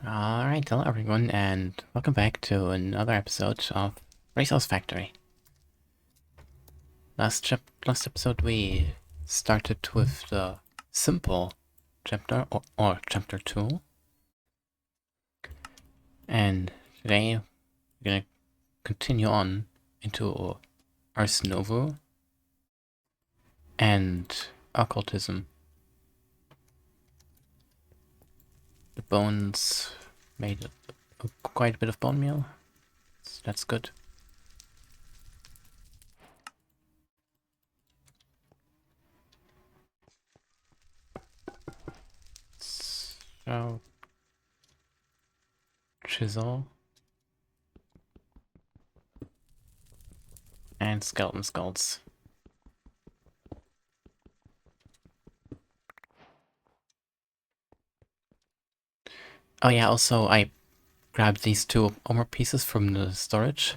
Alright, hello everyone, and welcome back to another episode of Resource Factory. Last episode we started with the simple chapter, or chapter 2. And today we're gonna continue on into Ars Nova and occultism. The bones made quite a bit of bone meal, so that's good. So, chisel and skeleton skulls. Oh yeah, also I grabbed these two armor pieces from the storage,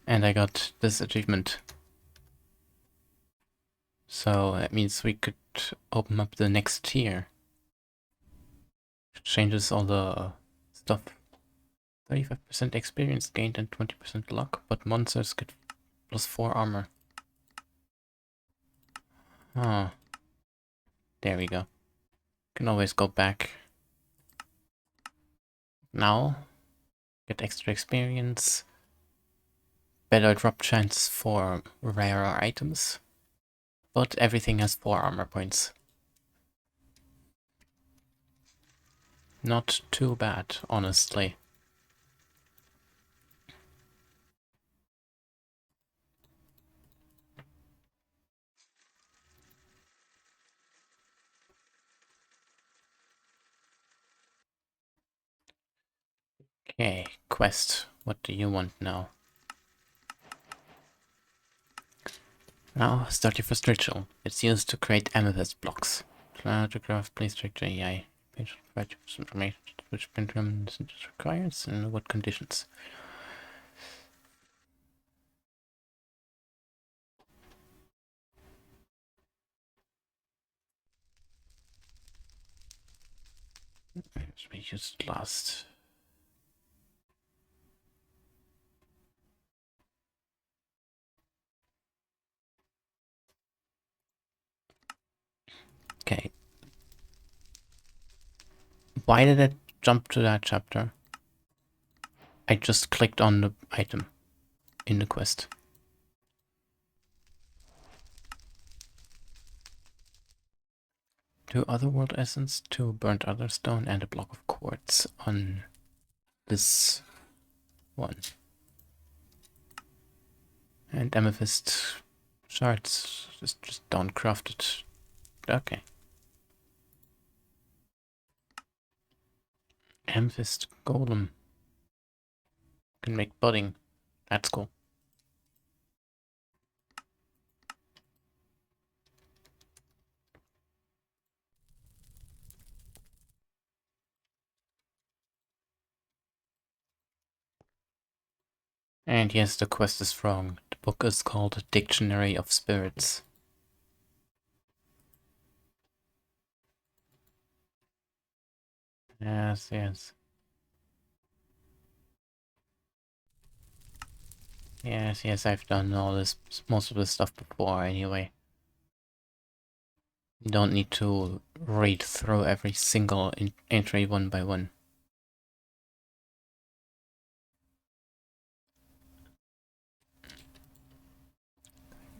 and I got this achievement. So that means we could open up the next tier. Changes all the stuff. 35% experience gained and 20% luck, but monsters get +4 armor. Ah, there we go. Can always go back. Now, get extra experience. Better drop chance for rarer items. But everything has 4 armor points. Not too bad, honestly. Okay, quest. What do you want now? Now, start your first ritual. It's used to create amethyst blocks. Try to craft place structure AI. Page provide you with information which pentagram requires and what conditions. We used last. Okay. Why did it jump to that chapter? I just clicked on the item in the quest. Two otherworld essence, two burnt otherstone, and a block of quartz on this one. And amethyst shards. Just don't craft it. Okay. Amethyst golem. Can make budding. That's cool. And yes, the quest is wrong. The book is called Dictionary of Spirits. Yes, yes. Yes, yes, I've done all this, most of this stuff before anyway. You don't need to read through every single entry one by one.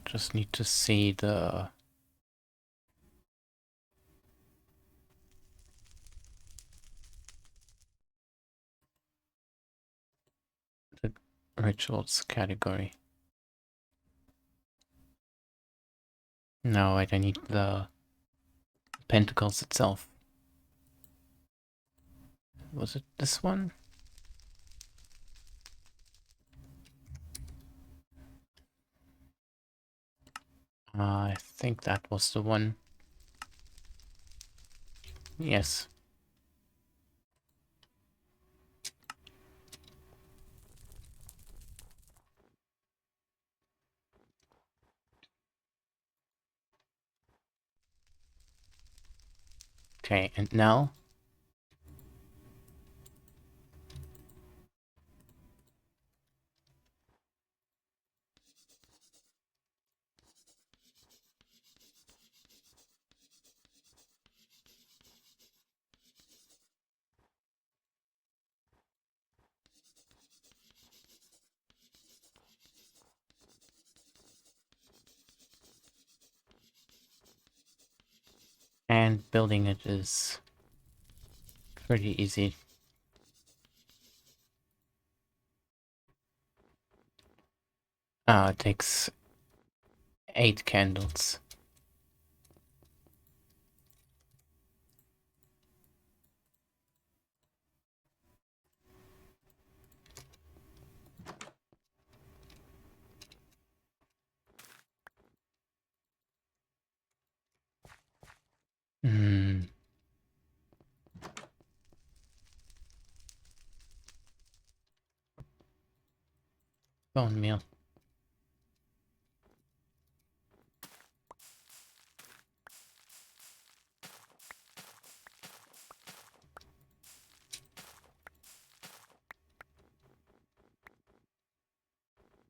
Just need to see the rituals category. No, wait, I need the pentacles itself. Was it this one? I think that was the one. Yes. Okay, and now And building it is pretty easy. It takes 8 candles. Bone meal.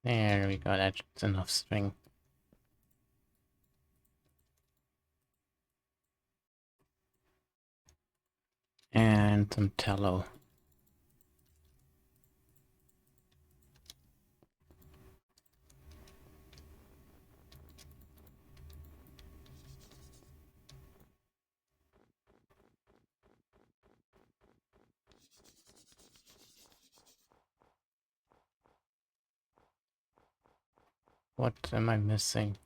There we go, that's enough string. And some tallow. What am I missing?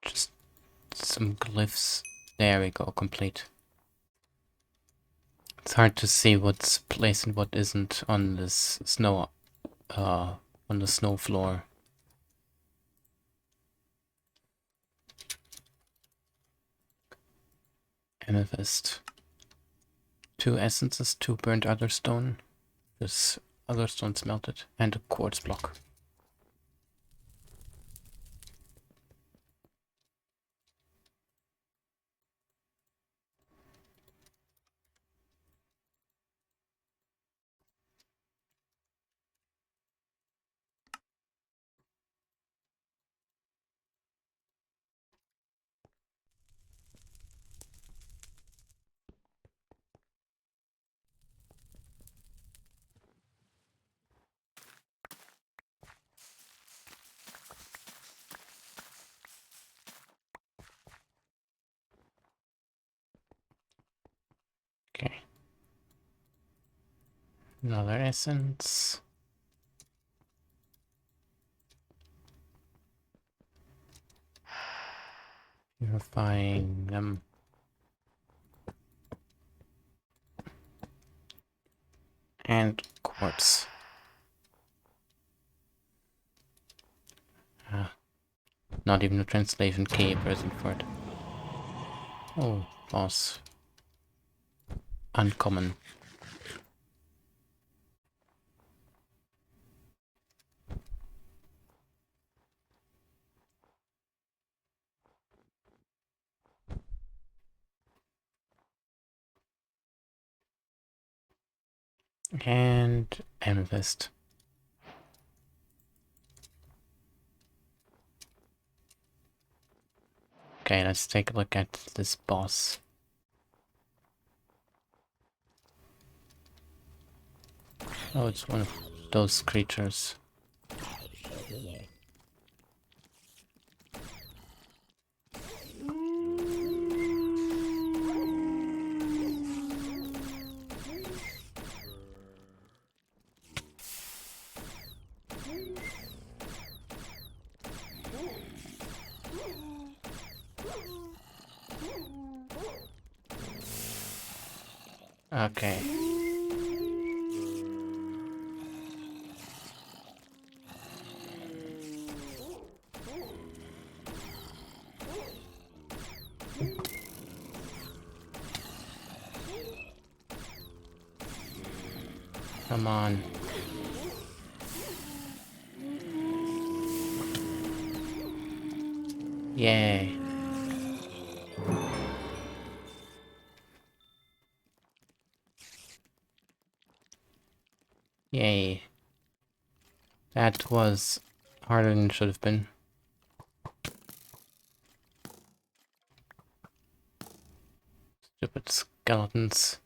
Just some glyphs. There we go, complete. It's hard to see what's placed and what isn't on this snow, on the snow floor. Amethyst. 2 essences, 2 burnt other stone. This other stone smelted, and a quartz block. Okay. Another essence. Purifying them. And quartz. Not even a translation key present for it. Oh, boss. Uncommon. And amethyst. Okay, let's take a look at this boss. Oh, it's one of those creatures. Okay. Come on. Yay. Yay. That was harder than it should have been. Stupid skeletons.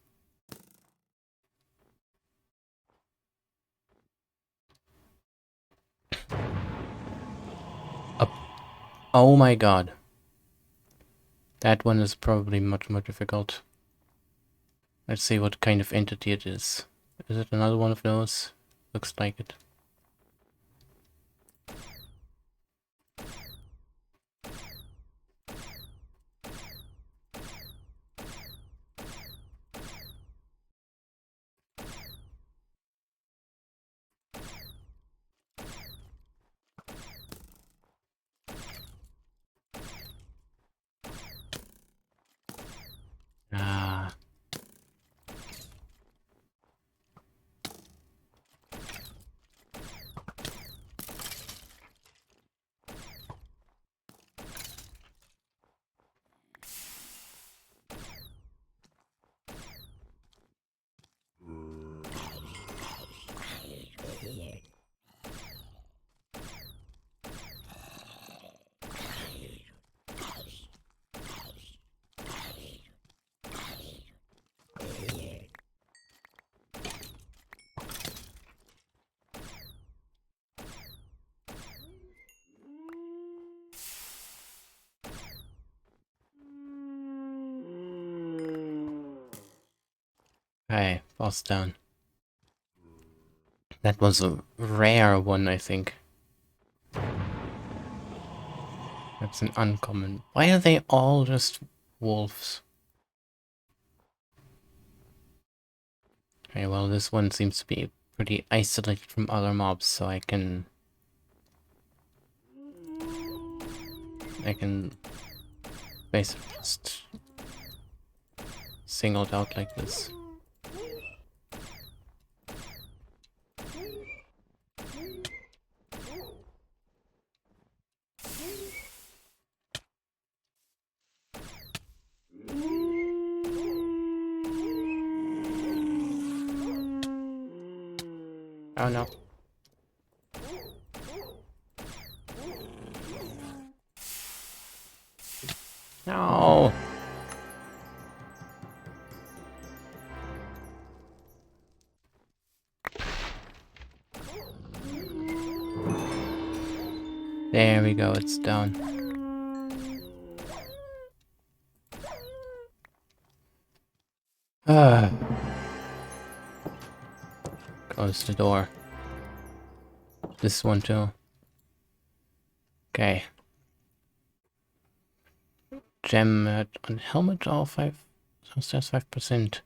Oh my god. That one is probably much more difficult. Let's see what kind of entity it is. Is it another one of those? Looks like it. Ah. Okay, boss down. That was a rare one, I think. That's an uncommon. Why are they all just wolves? Okay, well, this one seems to be pretty isolated from other mobs, so I can basically just single it out like this. Oh no. No! There we go, it's down. Ah. Close the door. This one too. Okay. Gem on helmet, all 5. Sometimes 5%.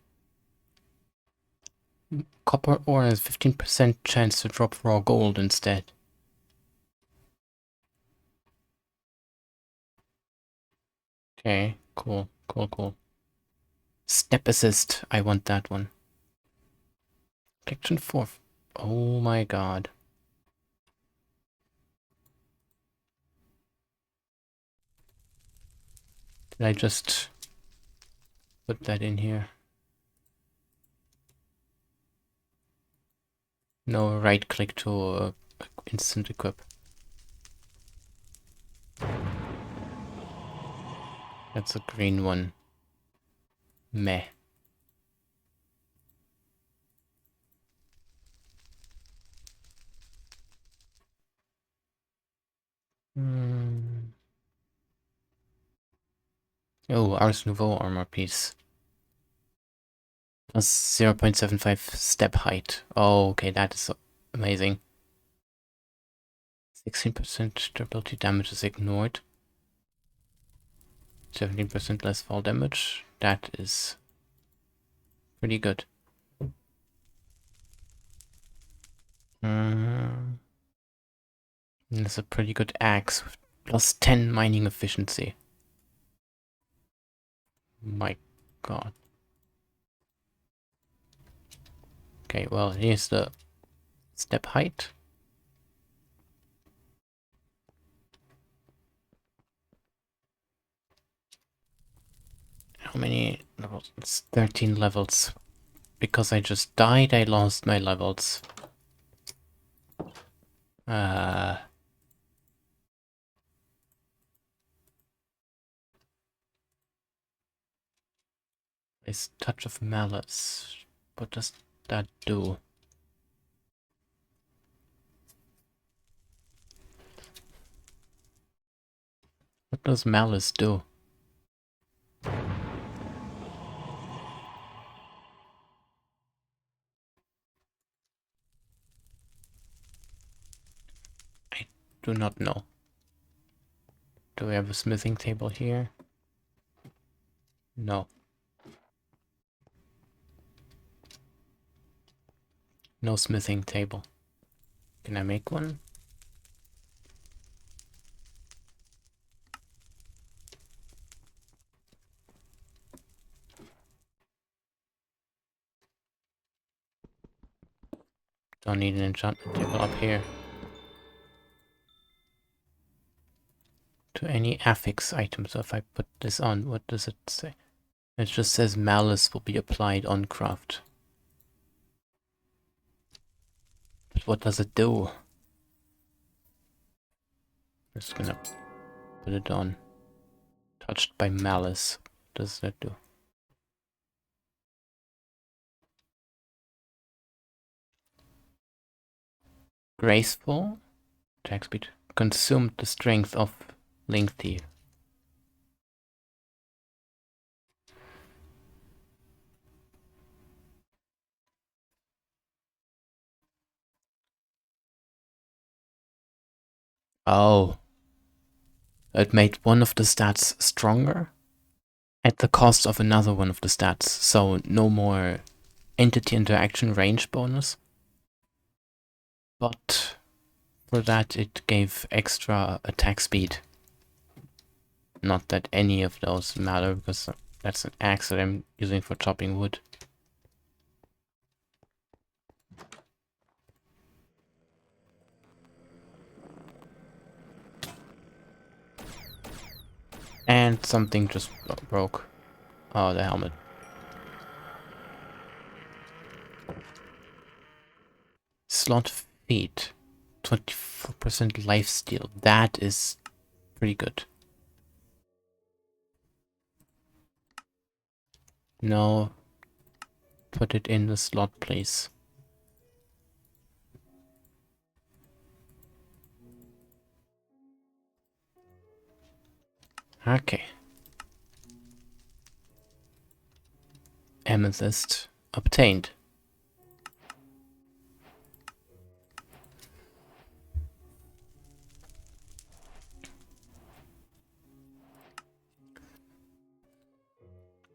Copper ore has 15% chance to drop raw gold instead. Okay, cool, cool, cool. Step assist, I want that one. Collection 4. Oh my god. Did I just put that in here? No, right click to instant equip. That's a green one. Meh. Oh, Ars Nouveau armor piece. Plus 0.75 step height. Oh, okay, that is amazing. 16% durability damage is ignored. 17% less fall damage. That is pretty good. That's a pretty good axe with plus 10 mining efficiency. My god. Okay, well, here's the step height. How many levels? It's 13 levels. Because I just died, I lost my levels. This touch of malice. What does that do? What does malice do? I do not know. Do we have a smithing table here? No. No smithing table. Can I make one? Don't need an enchantment table up here. To any affix item. So if I put this on, what does it say? It just says malice will be applied on craft. But what does it do? Just gonna put it on. Touched by malice. What does that do? Graceful. Attack speed. Consumed the strength of lengthy. Oh. It made one of the stats stronger at the cost of another one of the stats. So no more entity interaction range bonus. But for that it gave extra attack speed. Not that any of those matter, because that's an axe that I'm using for chopping wood. And something just broke. Oh, the helmet. Slot feet. 24% lifesteal. That is pretty good. No. Put it in the slot, please. Okay. Amethyst obtained.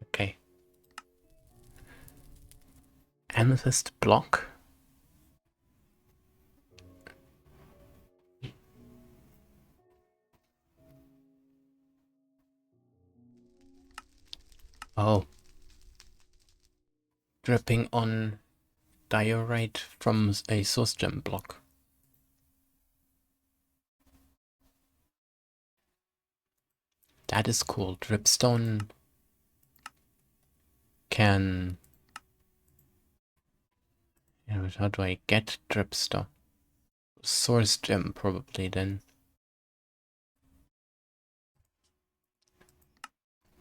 Okay. Amethyst block. Oh. Dripping on diorite from a source gem block. That is cool. Dripstone can... Yeah, but how do I get dripstone? Source gem, probably, then.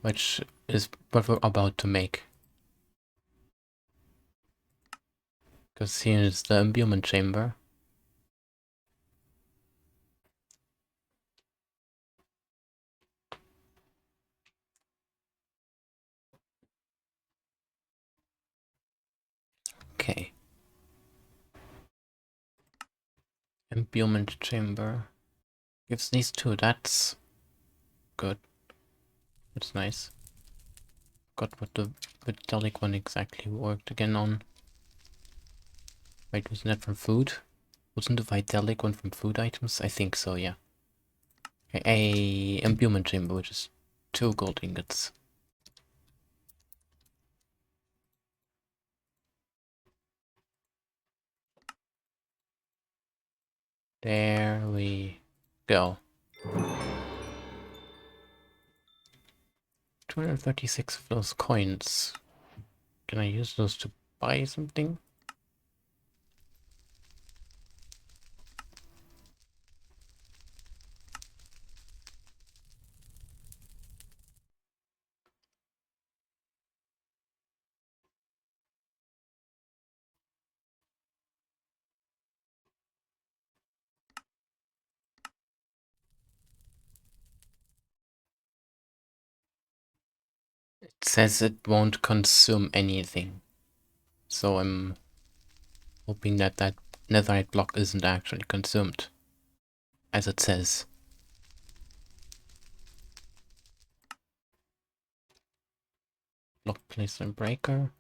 Which is what we're about to make. Because here is the imbuement chamber. Okay. Imbuement chamber. Gives these two, that's good. That's nice. Got what the Vitalic one exactly worked again on. Wait, wasn't that from food? Wasn't the Vitalic one from food items? I think so, yeah. A imbuement chamber, which is 2 gold ingots. There we go. 236 of those coins. Can I use those to buy something? It says it won't consume anything. So I'm hoping that that netherite block isn't actually consumed, as it says. Block placement breaker.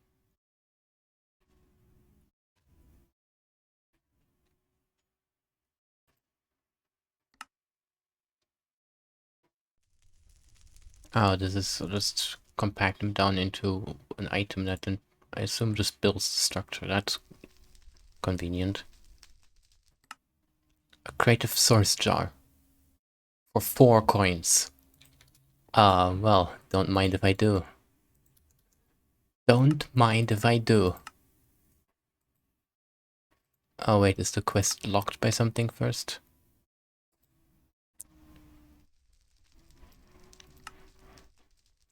Oh, this is just compact them down into an item that then I assume just builds the structure. That's convenient. A creative source jar for 4 coins. Well, don't mind if I do. Don't mind if I do. Oh wait, is the quest locked by something first?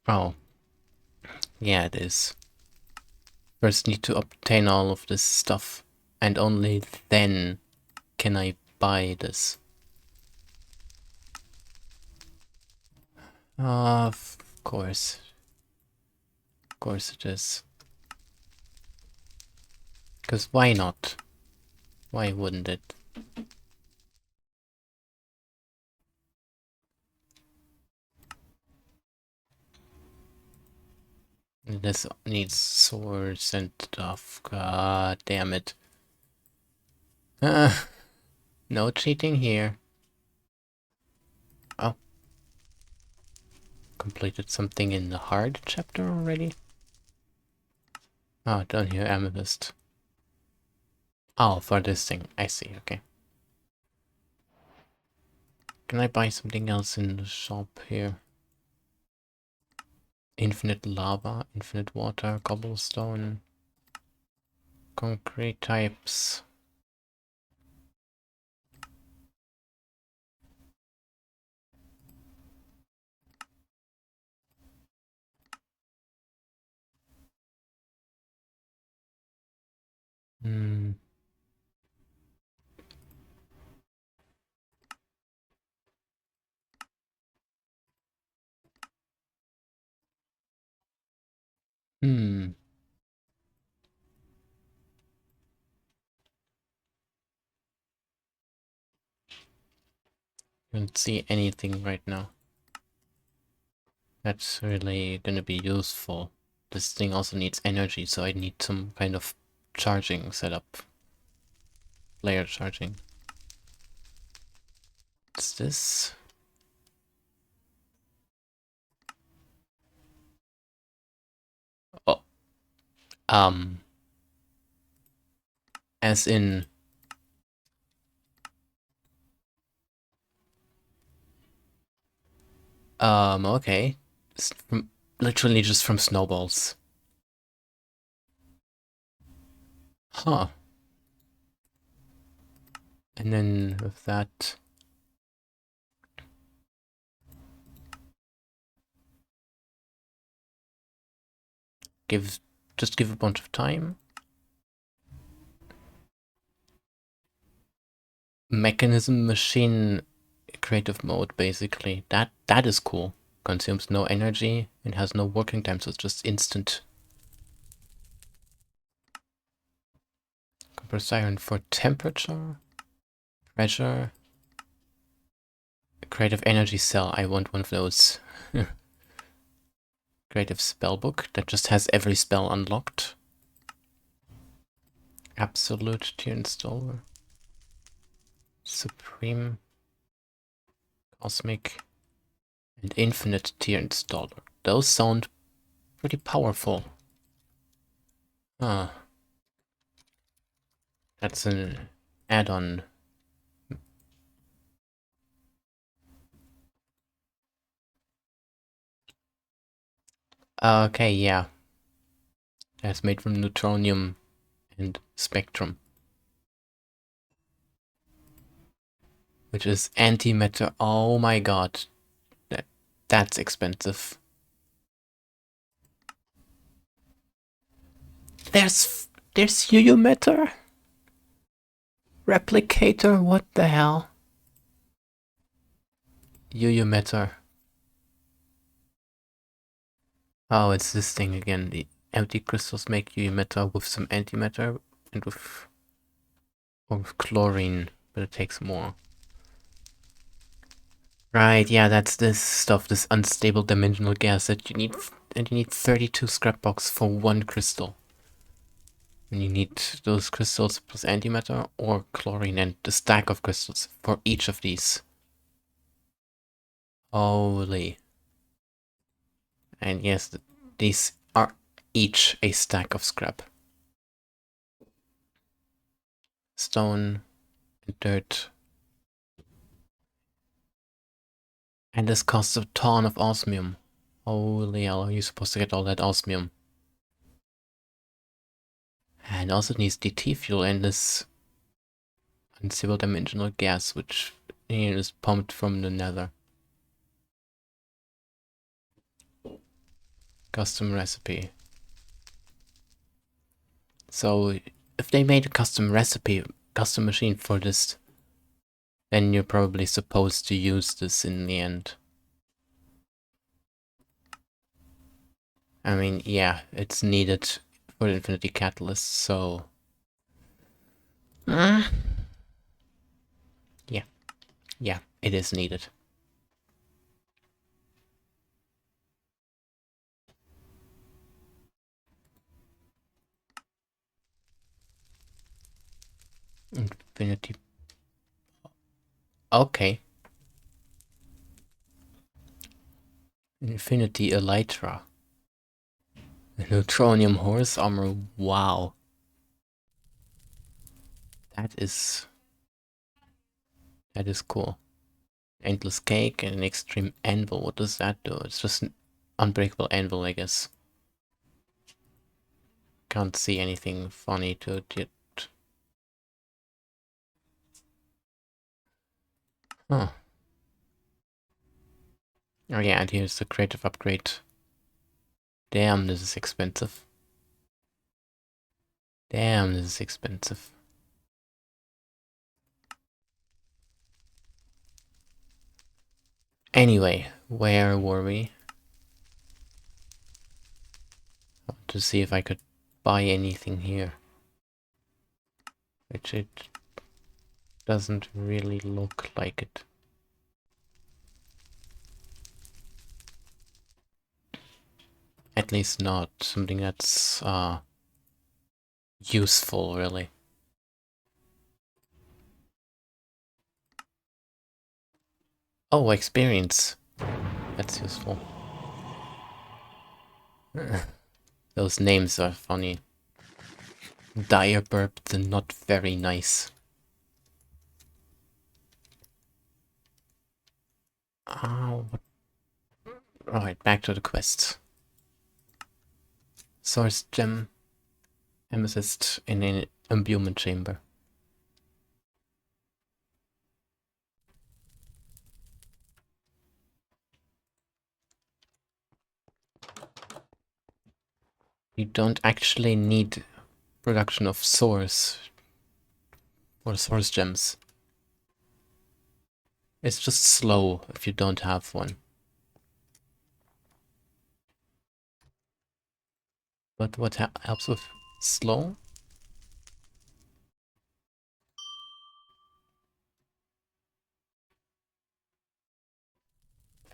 Oh. Yeah, it is. First need to obtain all of this stuff, and only then can I buy this. Of course. Of course it is. Because why not? Why wouldn't it? This needs swords and stuff. God damn it. No cheating here. Oh. Completed something in the hard chapter already? Oh, down here, amethyst. Oh, for this thing. I see, okay. Can I buy something else in the shop here? Infinite lava, infinite water, cobblestone, concrete types. Hmm. Hmm. Don't see anything right now. That's really gonna be useful. This thing also needs energy, so I need some kind of charging setup. Layer charging. What's this? Oh. As in... okay. It's from, literally just from snowballs. Huh. And then with that... just give a bunch of time. Mechanism machine creative mode, basically. That is cool. Consumes no energy and has no working time, so it's just instant. Compressed iron for temperature, pressure. Creative energy cell, I want one of those. Creative spellbook that just has every spell unlocked. Absolute tier installer. Supreme. Cosmic. And infinite tier installer. Those sound pretty powerful. Ah. That's an add-on. Okay, yeah. That's made from neutronium and spectrum. Which is antimatter. Oh my god. That's expensive. There's UU matter? Replicator, what the hell? UU matter. Oh, it's this thing again. The empty crystals make you metal with some antimatter and with chlorine, but it takes more. Right, yeah, that's this stuff, this unstable dimensional gas that you need, and you need 32 scrap box for one crystal. And you need those crystals plus antimatter or chlorine and the stack of crystals for each of these. Holy. And yes, these are each a stack of scrap. Stone and dirt. And this costs a ton of osmium. Holy hell, are you supposed to get all that osmium? And also needs DT fuel and this unstable dimensional gas, which is pumped from the nether. Custom recipe. So, if they made a custom recipe, custom machine for this, then you're probably supposed to use this in the end. I mean, yeah, it's needed for the Infinity Catalyst, so... yeah, yeah, it is needed. Infinity... Okay. Infinity Elytra. Neutronium Horse Armor, wow. That is cool. Endless Cake and an Extreme Anvil, what does that do? It's just an unbreakable anvil, I guess. Can't see anything funny to it yet. Huh. Oh yeah, and here's the creative upgrade. Damn, this is expensive. Damn, this is expensive. Anyway, where were we? I want to see if I could buy anything here. Which it doesn't really look like it. At least not something that's useful, really. Oh, experience. That's useful. Those names are funny. Dire burp, the not very nice. Oh, right, back to the quest. Source gem, amethyst in an imbuement chamber. You don't actually need production of source or source gems. It's just slow if you don't have one. But what helps with slow?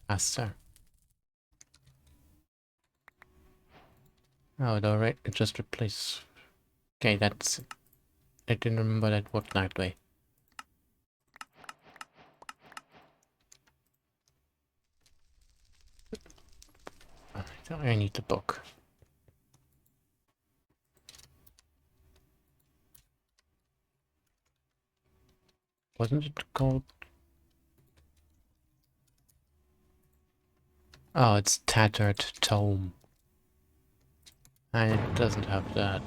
Faster. Oh, alright, it just replaced. Okay, that's... I didn't remember that worked that way. I need the book. Wasn't it called... Oh, it's Tattered Tome. And it doesn't have that.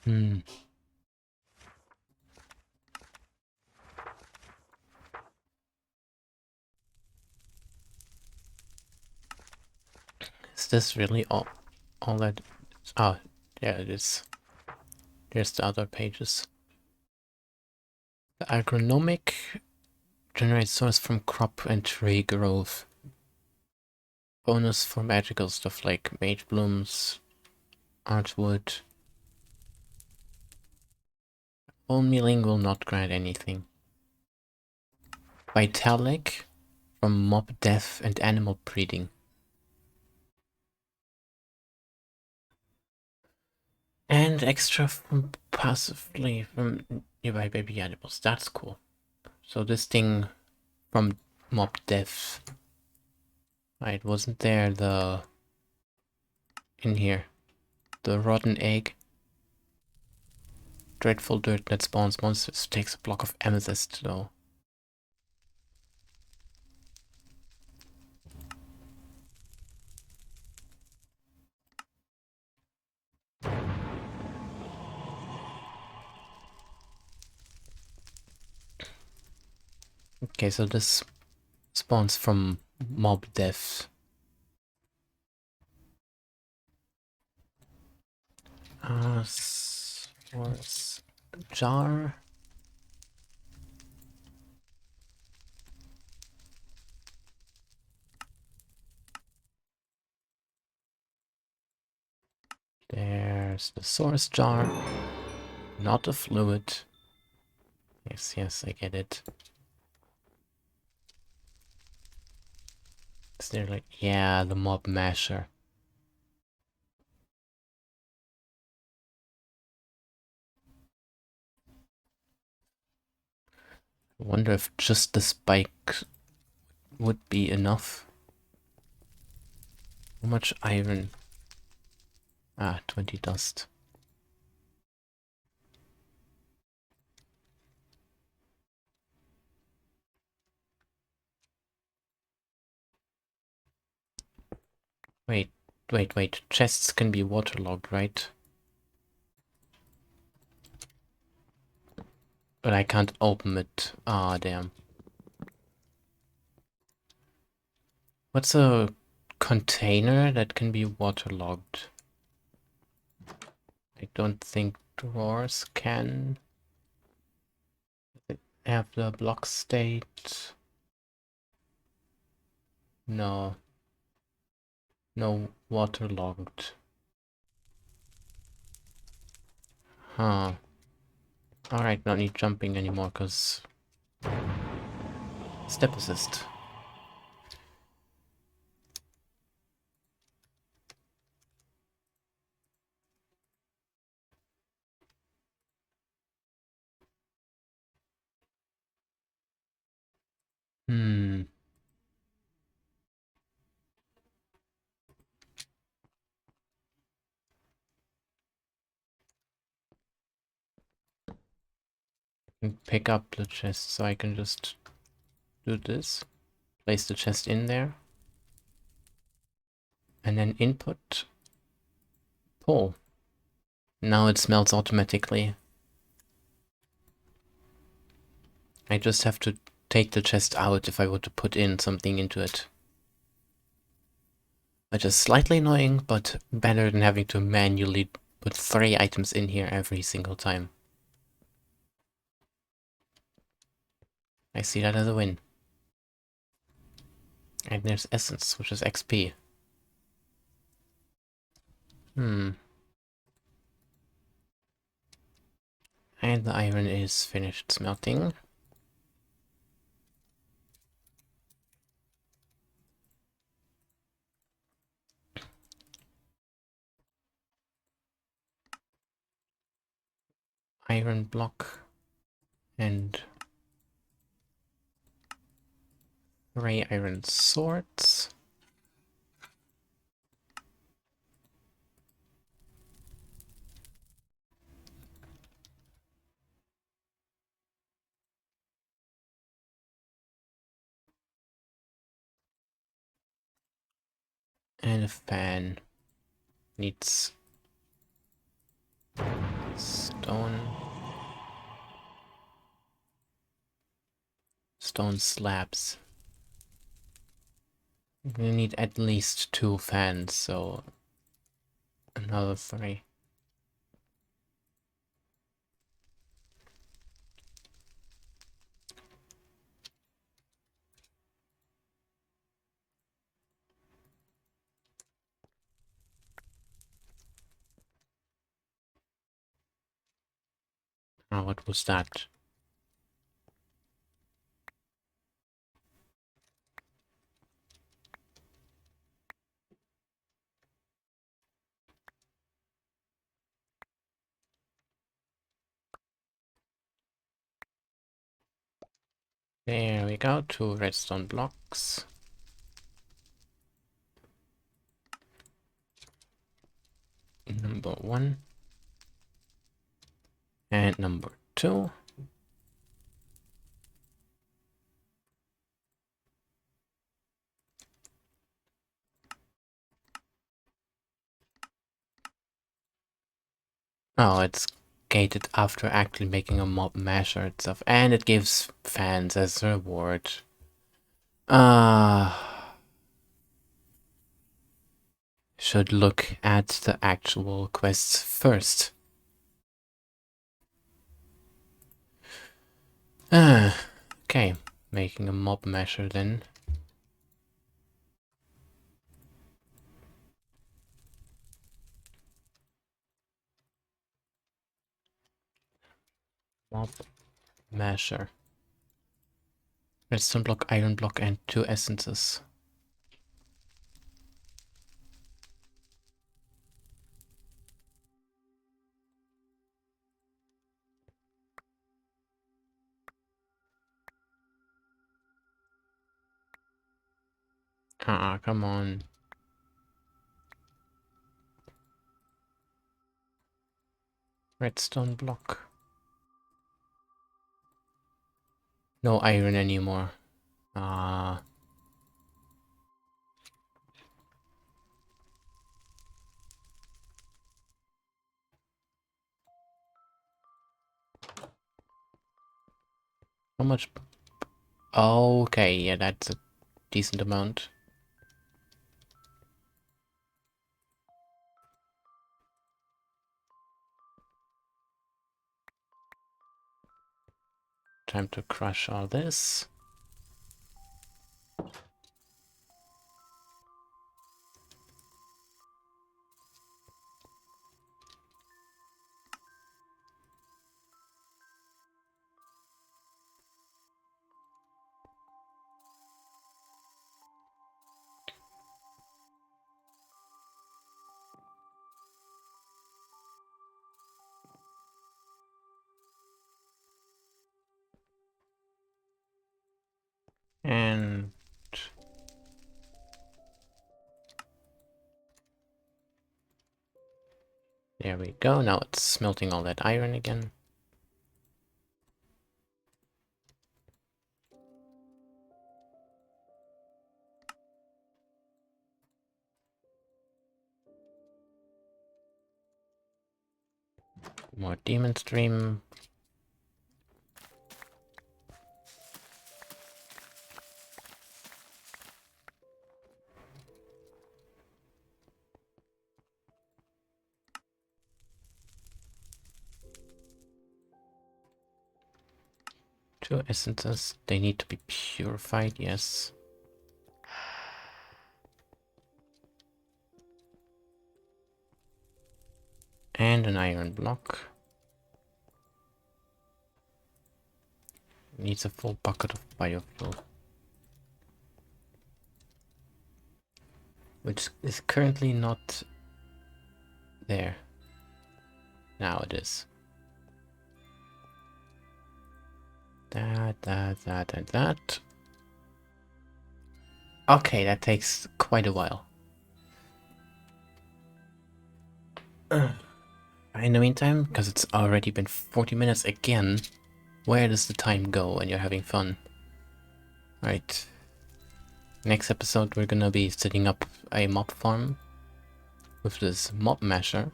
Hmm. this really all that? Oh, yeah, it is. There's the other pages. The agronomic generates source from crop and tree growth. Bonus for magical stuff like mage blooms, archwood. Bone mealing will not grant anything. Vitalic from mob death and animal breeding. And extra from passively from nearby baby animals. That's cool. So this thing from mob death. Right, wasn't there the... in here. The rotten egg. Dreadful dirt that spawns monsters. Takes a block of amethyst though. Okay, so this spawns from mob death. Source jar. There's the source jar. Not a fluid. Yes, yes, I get it. Is there like... yeah, the mob masher. I wonder if just the spike would be enough. How much iron? Ah, 20 dust. Wait. Chests can be waterlogged, right? But I can't open it. Ah, damn. What's a container that can be waterlogged? I don't think drawers can. Have the block state. No. No waterlogged. Huh. Alright, not need jumping anymore, cause step assist. Hmm. Pick up the chest, so I can just do this. Place the chest in there. And then input. Pull. Now it smells automatically. I just have to take the chest out if I were to put in something into it. Which is slightly annoying, but better than having to manually put 3 items in here every single time. I see that as a win. And there's essence, which is XP. And the iron is finished smelting. Iron block and 3 iron swords. And a fan. Needs stone slabs. We need at least 2 fans, so another 3. Oh, what was that? There we go, 2 redstone blocks. Number 1. And number 2. Oh, it's gated after actually making a mob measure itself. And it gives fans as a reward. Should look at the actual quests first. Okay, making a mob measure then. Mob measure. Redstone block, iron block, and 2 essences. Ah, come on. Redstone block. No iron anymore. Ah. How much? Okay, yeah, that's a decent amount. Time to crush all this. And there we go. Now it's smelting all that iron again. More demon stream. Two essences. They need to be purified, yes. And an iron block. Needs a full bucket of biofuel. Which is currently not there. Now it is. That, and that. Okay, that takes quite a while. In the meantime, because it's already been 40 minutes again, where does the time go when you're having fun? Right. Next episode we're gonna be setting up a mob farm with this mob masher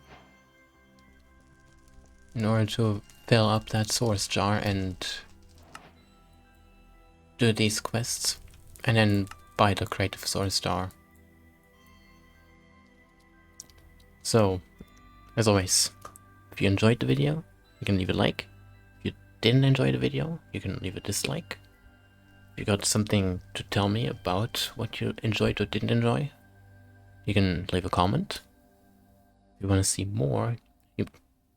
in order to fill up that source jar and do these quests. And then by the Creative Source Star. So, as always, if you enjoyed the video, you can leave a like. If you didn't enjoy the video, you can leave a dislike. If you got something to tell me about what you enjoyed or didn't enjoy, you can leave a comment. If you want to see more, you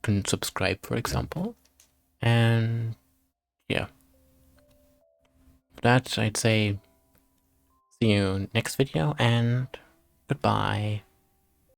can subscribe, for example. And yeah, for that, I'd say see you next video and goodbye.